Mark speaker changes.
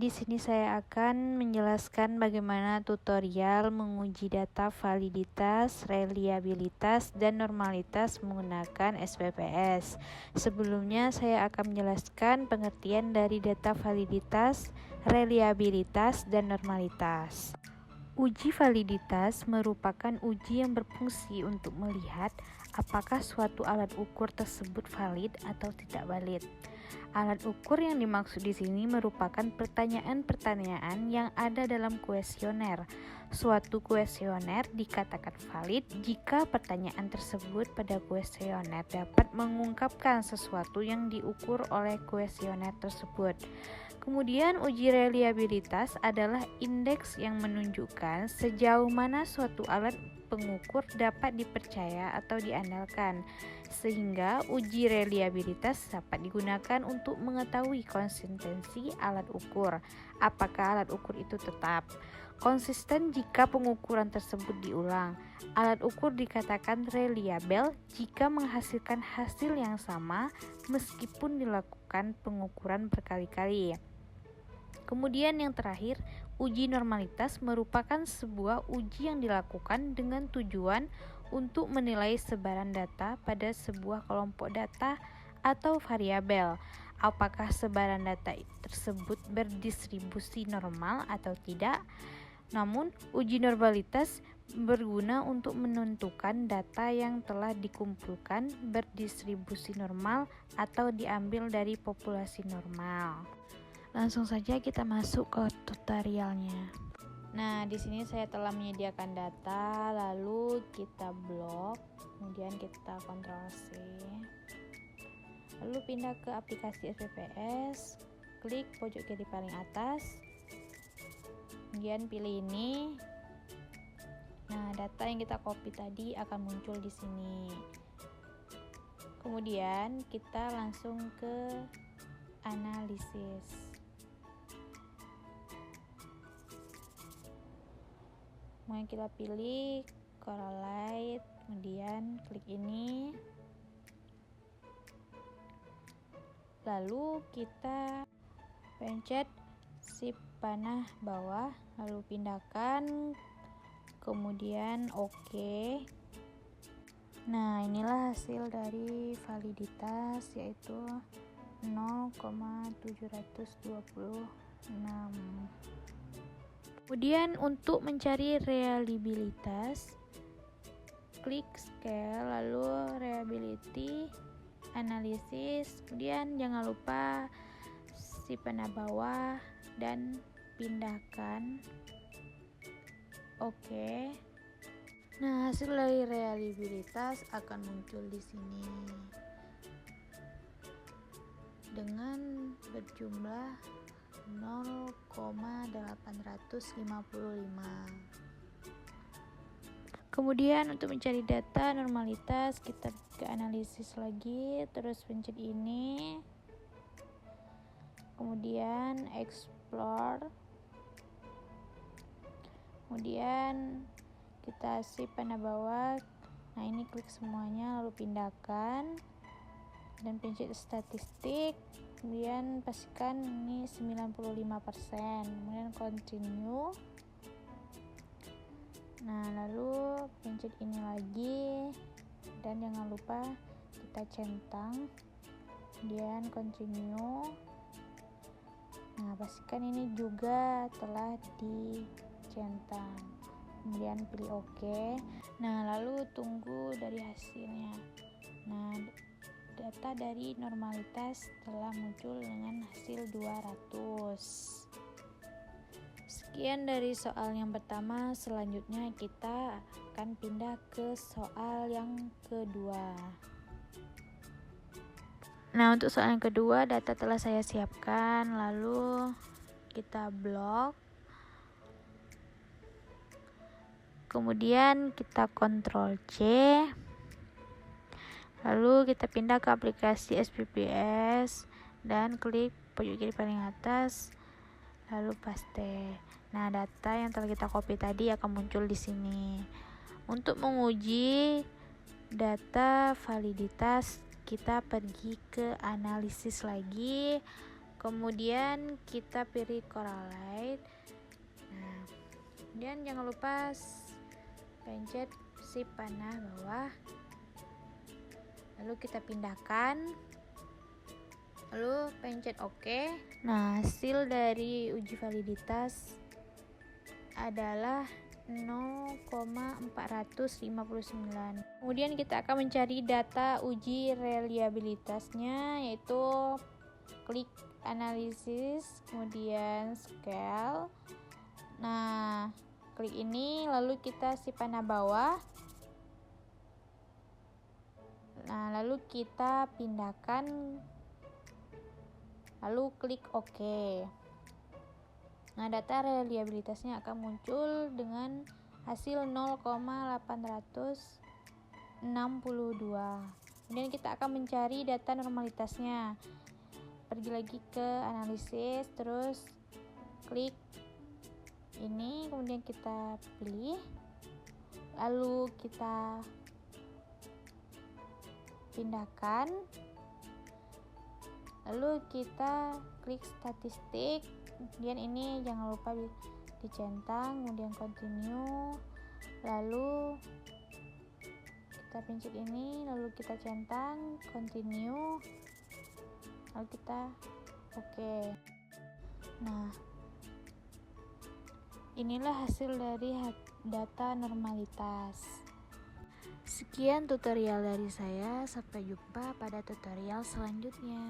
Speaker 1: di sini saya akan menjelaskan bagaimana tutorial menguji data validitas, reliabilitas, dan normalitas menggunakan SPPS. Sebelumnya saya akan menjelaskan pengertian dari data validitas, reliabilitas, dan normalitas. Uji validitas merupakan uji yang berfungsi untuk melihat apakah suatu alat ukur tersebut valid atau tidak valid. Alat ukur yang dimaksud di sini merupakan pertanyaan-pertanyaan yang ada dalam kuesioner. Suatu kuesioner dikatakan valid jika pertanyaan tersebut pada kuesioner dapat mengungkapkan sesuatu yang diukur oleh kuesioner tersebut. Kemudian uji reliabilitas adalah indeks yang menunjukkan sejauh mana suatu alat pengukur dapat dipercaya atau diandalkan, sehingga uji reliabilitas dapat digunakan untuk mengetahui konsistensi alat ukur. Apakah alat ukur itu tetap konsisten jika pengukuran tersebut diulang? Alat ukur dikatakan reliable jika menghasilkan hasil yang sama meskipun dilakukan pengukuran berkali-kali. Kemudian yang terakhir, uji normalitas merupakan sebuah uji yang dilakukan dengan tujuan untuk menilai sebaran data pada sebuah kelompok data atau variabel. Apakah sebaran data tersebut berdistribusi normal atau tidak? Namun, uji normalitas berguna untuk menentukan data yang telah dikumpulkan berdistribusi normal atau diambil dari populasi normal. Langsung saja kita masuk ke tutorialnya. Nah, di sini saya telah menyediakan data, lalu kita blok, kemudian kita Ctrl C. Lalu pindah ke aplikasi SPPS, klik pojok kiri paling atas. Kemudian pilih ini. Nah, data yang kita copy tadi akan muncul di sini. Kemudian kita langsung ke analisis. Kemudian kita pilih correlate, kemudian klik ini. Lalu kita pencet shift panah bawah, lalu pindahkan, kemudian OK. Nah, inilah hasil dari validitas, yaitu 0,726. Kemudian untuk mencari reliabilitas, klik scale, lalu reliability, analisis, kemudian jangan lupa si panah bawah dan pindahkan. Oke. Nah, hasil dari reliabilitas akan muncul di sini dengan berjumlah 0,855. Kemudian untuk mencari data normalitas, kita ke analisis lagi, terus pencet ini, kemudian explore, kemudian kita shift panah bawah. Nah, ini klik semuanya, lalu pindahkan dan pencet statistik, kemudian pastikan ini 95%, kemudian continue. Nah, lalu pencet ini lagi dan jangan lupa kita centang, kemudian continue. Nah, pastikan ini juga telah dicentang, kemudian pilih OK. Nah, lalu tunggu dari hasilnya. Nah, data dari normalitas telah muncul dengan hasil 200. Sekian dari soal yang pertama. Selanjutnya kita akan pindah ke soal yang kedua. Nah, untuk soal yang kedua, data telah saya siapkan, lalu kita blok. Kemudian kita Ctrl C. Lalu kita pindah ke aplikasi SPPS dan klik pojok kiri paling atas, lalu paste. Nah, data yang telah kita copy tadi akan muncul di sini. Untuk menguji data validitas, kita pergi ke analisis lagi, Kemudian kita pilih Coralight. Nah, kemudian jangan lupa pencet shift panah bawah, lalu kita pindahkan, lalu pencet OK. Nah, hasil dari uji validitas adalah 0,459. Kemudian kita akan mencari data uji reliabilitasnya, yaitu klik analisis, kemudian scale. Nah, klik ini, lalu kita shift panah bawah. Nah, lalu kita pindahkan, lalu klik OK. Nah, data reliabilitasnya akan muncul dengan hasil 0,862. Kemudian kita akan mencari data normalitasnya. Pergi lagi ke analisis, terus klik ini, kemudian kita pilih, lalu kita pindahkan, lalu kita klik statistik. Kemudian ini jangan lupa dicentang, kemudian continue, lalu kita pencet ini, lalu kita centang, continue, lalu kita OK. Nah, inilah hasil dari data normalitas. Sekian tutorial dari saya, sampai jumpa pada tutorial selanjutnya.